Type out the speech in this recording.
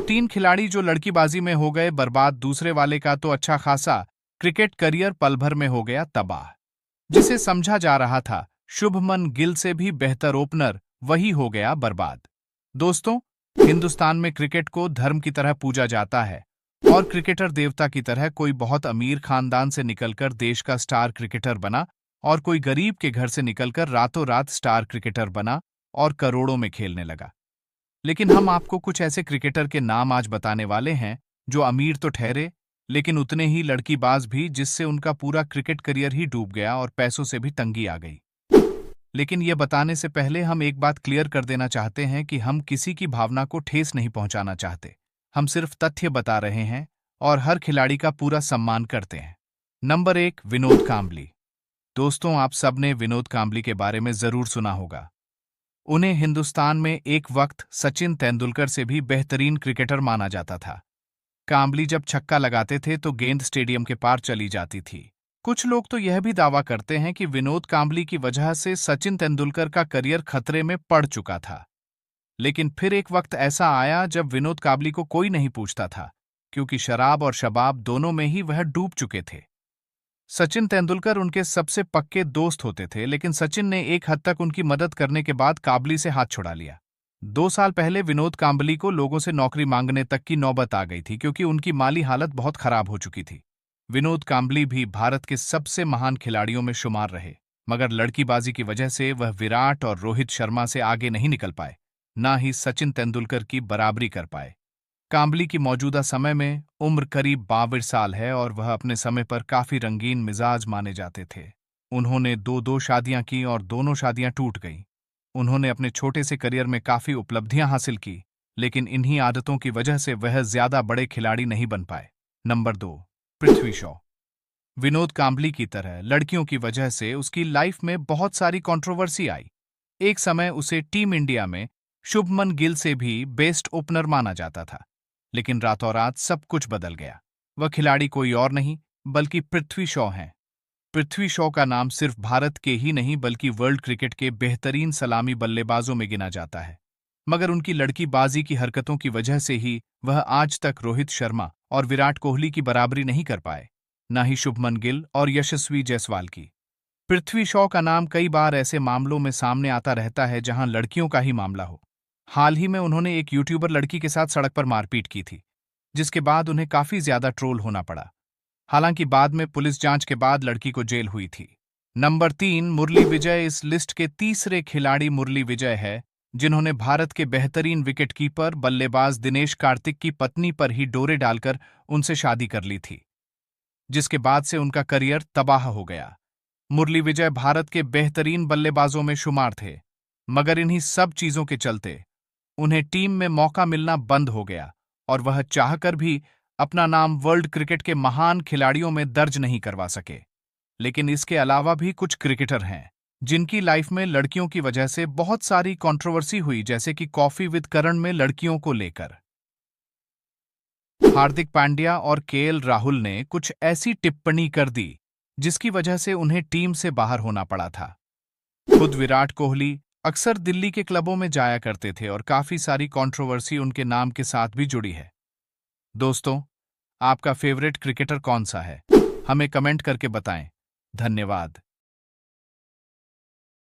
तीन खिलाड़ी जो लड़कीबाजी में हो गए बर्बाद, दूसरे वाले का तो अच्छा खासा क्रिकेट करियर पल भर में हो गया तबाह। जिसे समझा जा रहा था शुभमन गिल से भी बेहतर ओपनर, वही हो गया बर्बाद। दोस्तों, हिंदुस्तान में क्रिकेट को धर्म की तरह पूजा जाता है और क्रिकेटर देवता की तरह कोई बहुत अमीर खानदान से निकलकर देश का स्टार क्रिकेटर बना और कोई गरीब के घर से निकलकर रातों रात स्टार क्रिकेटर बना और करोड़ों में खेलने लगा। लेकिन हम आपको कुछ ऐसे क्रिकेटर के नाम आज बताने वाले हैं जो अमीर तो ठहरे, लेकिन उतने ही लड़कीबाज भी, जिससे उनका पूरा क्रिकेट करियर ही डूब गया और पैसों से भी तंगी आ गई। लेकिन यह बताने से पहले हम एक बात क्लियर कर देना चाहते हैं कि हम किसी की भावना को ठेस नहीं पहुंचाना चाहते। हम सिर्फ तथ्य बता रहे हैं और हर खिलाड़ी का पूरा सम्मान करते हैं। नंबर 1, विनोद कांबली। दोस्तों, आप सबने विनोद कांबली के बारे में जरूर सुना होगा। उन्हें हिंदुस्तान में एक वक्त सचिन तेंदुलकर से भी बेहतरीन क्रिकेटर माना जाता था। कांबली जब छक्का लगाते थे तो गेंद स्टेडियम के पार चली जाती थी। कुछ लोग तो यह भी दावा करते हैं कि विनोद कांबली की वजह से सचिन तेंदुलकर का करियर खतरे में पड़ चुका था। लेकिन फिर एक वक्त ऐसा आया जब विनोद कांबली को कोई नहीं पूछता था, क्योंकि शराब और शबाब दोनों में ही वह डूब चुके थे। सचिन तेंदुलकर उनके सबसे पक्के दोस्त होते थे, लेकिन सचिन ने एक हद तक उनकी मदद करने के बाद कांबली से हाथ छुड़ा लिया। 2 साल पहले विनोद कांबली को लोगों से नौकरी मांगने तक की नौबत आ गई थी, क्योंकि उनकी माली हालत बहुत खराब हो चुकी थी। विनोद कांबली भी भारत के सबसे महान खिलाड़ियों में शुमार रहे, मगर लड़कीबाजी की वजह से वह विराट और रोहित शर्मा से आगे नहीं निकल पाए, ना ही सचिन तेंदुलकर की बराबरी कर पाए। कांबली की मौजूदा समय में उम्र करीब 52 साल है और वह अपने समय पर काफी रंगीन मिजाज माने जाते थे। उन्होंने दो शादियां की और दोनों शादियां टूट गईं। उन्होंने अपने छोटे से करियर में काफी उपलब्धियां हासिल की, लेकिन इन्हीं आदतों की वजह से वह ज्यादा बड़े खिलाड़ी नहीं बन पाए। नंबर 2, पृथ्वी शॉ। विनोद कांबली की तरह लड़कियों की वजह से उसकी लाइफ में बहुत सारी कंट्रोवर्सी आई। एक समय उसे टीम इंडिया में शुभमन गिल से भी बेस्ट ओपनर माना जाता था, लेकिन रातों रात सब कुछ बदल गया। वह खिलाड़ी कोई और नहीं बल्कि पृथ्वी शॉ हैं। पृथ्वी शॉ का नाम सिर्फ भारत के ही नहीं बल्कि वर्ल्ड क्रिकेट के बेहतरीन सलामी बल्लेबाजों में गिना जाता है। मगर उनकी लड़कीबाजी की हरकतों की वजह से ही वह आज तक रोहित शर्मा और विराट कोहली की बराबरी नहीं कर पाए, न ही शुभमन गिल और यशस्वी जायसवाल की। पृथ्वी शॉ का नाम कई बार ऐसे मामलों में सामने आता रहता है जहां लड़कियों का ही मामला हो। हाल ही में उन्होंने एक यूट्यूबर लड़की के साथ सड़क पर मारपीट की थी, जिसके बाद उन्हें काफी ज्यादा ट्रोल होना पड़ा। हालांकि बाद में पुलिस जांच के बाद लड़की को जेल हुई थी। नंबर 3, मुरली विजय। इस लिस्ट के तीसरे खिलाड़ी मुरली विजय है, जिन्होंने भारत के बेहतरीन विकेटकीपर बल्लेबाज दिनेश कार्तिक की पत्नी पर ही डोरे डालकर उनसे शादी कर ली थी, जिसके बाद से उनका करियर तबाह हो गया। मुरली विजय भारत के बेहतरीन बल्लेबाजों में शुमार थे, मगर इन्हीं सब चीजों के चलते उन्हें टीम में मौका मिलना बंद हो गया और वह चाहकर भी अपना नाम वर्ल्ड क्रिकेट के महान खिलाड़ियों में दर्ज नहीं करवा सके। लेकिन इसके अलावा भी कुछ क्रिकेटर हैं जिनकी लाइफ में लड़कियों की वजह से बहुत सारी कंट्रोवर्सी हुई, जैसे कि कॉफी विद करण में लड़कियों को लेकर हार्दिक पांड्या और केएल राहुल ने कुछ ऐसी टिप्पणी कर दी जिसकी वजह से उन्हें टीम से बाहर होना पड़ा था। खुद विराट कोहली अक्सर दिल्ली के क्लबों में जाया करते थे और काफी सारी कंट्रोवर्सी उनके नाम के साथ भी जुड़ी है। दोस्तों, आपका फेवरेट क्रिकेटर कौन सा है? हमें कमेंट करके बताएं। धन्यवाद।